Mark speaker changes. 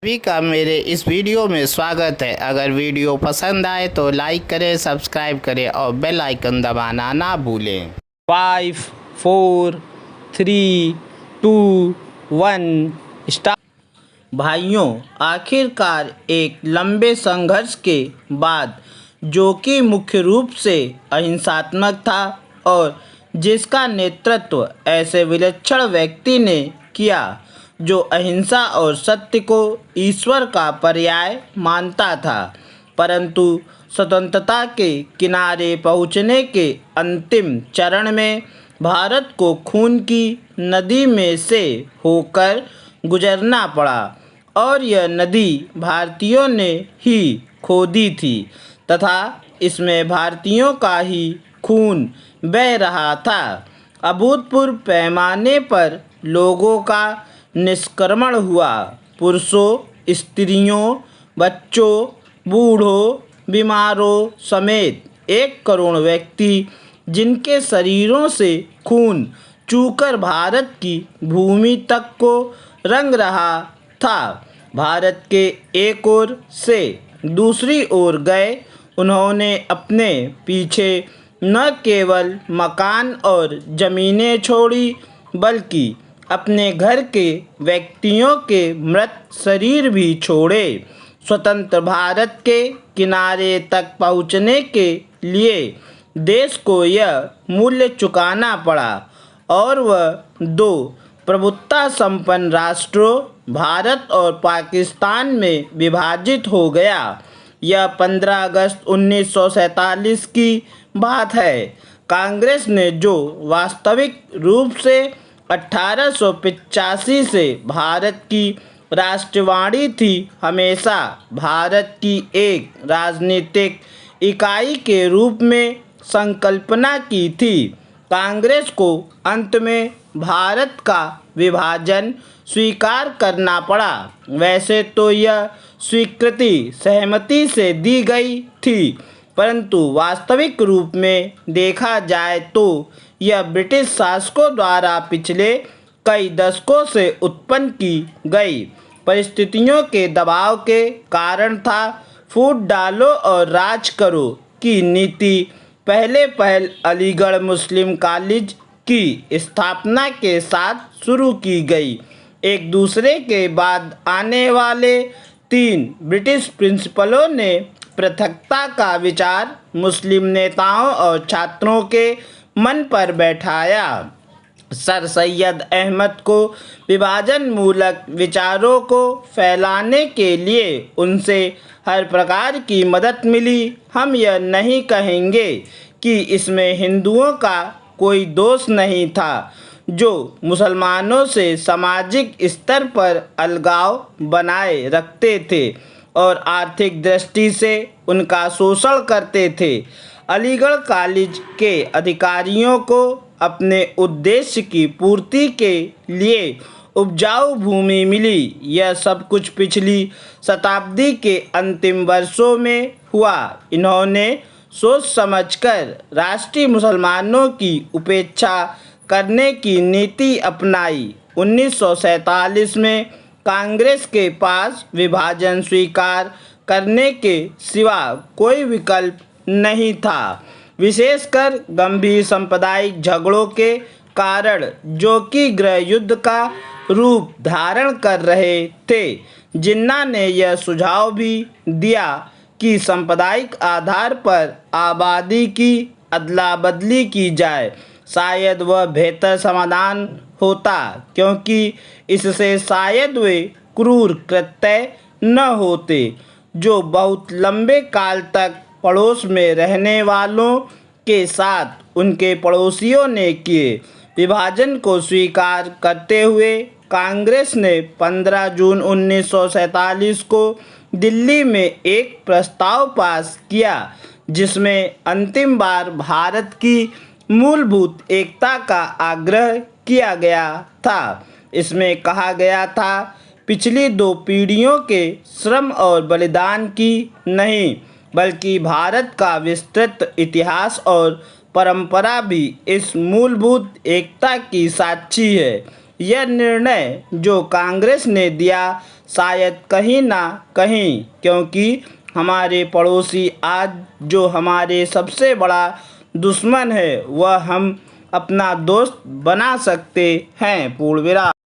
Speaker 1: सभी का मेरे इस वीडियो में स्वागत है। अगर वीडियो पसंद आए तो लाइक करें, सब्सक्राइब करें और बेल आइकन दबाना ना भूलें। 5 4 3 2 1 स्टार्ट। भाइयों, आखिरकार एक लंबे संघर्ष के बाद, जो कि मुख्य रूप से अहिंसात्मक था और जिसका नेतृत्व ऐसे विलक्षण व्यक्ति ने किया जो अहिंसा और सत्य को ईश्वर का पर्याय मानता था, परंतु स्वतंत्रता के किनारे पहुंचने के अंतिम चरण में भारत को खून की नदी में से होकर गुजरना पड़ा और यह नदी भारतीयों ने ही खोदी थी तथा इसमें भारतीयों का ही खून बह रहा था। अभूतपूर्व पैमाने पर लोगों का निष्क्रमण हुआ। पुरुषों, स्त्रियों, बच्चों, बूढ़ों, बीमारों समेत 1 करोड़ व्यक्ति, जिनके शरीरों से खून चूकर भारत की भूमि तक को रंग रहा था, भारत के एक ओर से दूसरी ओर गए। उन्होंने अपने पीछे न केवल मकान और ज़मीनें छोड़ी, बल्कि अपने घर के व्यक्तियों के मृत शरीर भी छोड़े। स्वतंत्र भारत के किनारे तक पहुँचने के लिए देश को यह मूल्य चुकाना पड़ा और वह 2 प्रभुत्ता संपन्न राष्ट्रों भारत और पाकिस्तान में विभाजित हो गया। यह 15 अगस्त 1947 की बात है। कांग्रेस ने जो वास्तविक रूप से 1885 से भारत की राष्ट्रवादी थी, हमेशा भारत की एक राजनीतिक इकाई के रूप में संकल्पना की थी। कांग्रेस को अंत में भारत का विभाजन स्वीकार करना पड़ा। वैसे तो यह स्वीकृति सहमति से दी गई थी, परंतु वास्तविक रूप में देखा जाए तो यह ब्रिटिश शासकों द्वारा पिछले कई दशकों से उत्पन्न की गई परिस्थितियों के दबाव के कारण था। फूट डालो और राज करो की नीति पहल अलीगढ़ मुस्लिम कॉलेज की स्थापना के साथ शुरू की गई। एक दूसरे के बाद आने वाले 3 ब्रिटिश प्रिंसिपलों ने पृथकता का विचार मुस्लिम नेताओं और छात्रों के मन पर बैठाया। सर सैयद अहमद को विभाजन मूलक विचारों को फैलाने के लिए उनसे हर प्रकार की मदद मिली। हम यह नहीं कहेंगे कि इसमें हिंदुओं का कोई दोष नहीं था, जो मुसलमानों से सामाजिक स्तर पर अलगाव बनाए रखते थे और आर्थिक दृष्टि से उनका शोषण करते थे। अलीगढ़ कॉलेज के अधिकारियों को अपने उद्देश्य की पूर्ति के लिए उपजाऊ भूमि मिली। यह सब कुछ पिछली शताब्दी के अंतिम वर्षों में हुआ। इन्होंने सोच समझकर राष्ट्रीय मुसलमानों की उपेक्षा करने की नीति अपनाई। 1947 में कांग्रेस के पास विभाजन स्वीकार करने के सिवा कोई विकल्प नहीं था, विशेषकर गंभीर सांप्रदायिक झगड़ों के कारण, जो कि गृह युद्ध का रूप धारण कर रहे थे। जिन्ना ने यह सुझाव भी दिया कि सांप्रदायिक आधार पर आबादी की अदला बदली की जाए। शायद वह बेहतर समाधान होता, क्योंकि इससे शायद वे क्रूर कृत्य न होते जो बहुत लंबे काल तक पड़ोस में रहने वालों के साथ उनके पड़ोसियों ने किए। विभाजन को स्वीकार करते हुए कांग्रेस ने 15 जून 1947 को दिल्ली में एक प्रस्ताव पास किया, जिसमें अंतिम बार भारत की मूलभूत एकता का आग्रह किया गया था। इसमें कहा गया था, पिछली 2 पीढ़ियों के श्रम और बलिदान की नहीं, बल्कि भारत का विस्तृत इतिहास और परंपरा भी इस मूलभूत एकता की साक्षी है। यह निर्णय जो कांग्रेस ने दिया, शायद कहीं ना कहीं, क्योंकि हमारे पड़ोसी आज जो हमारे सबसे बड़ा दुश्मन है वह हम अपना दोस्त बना सकते हैं। पूर्ण विराम।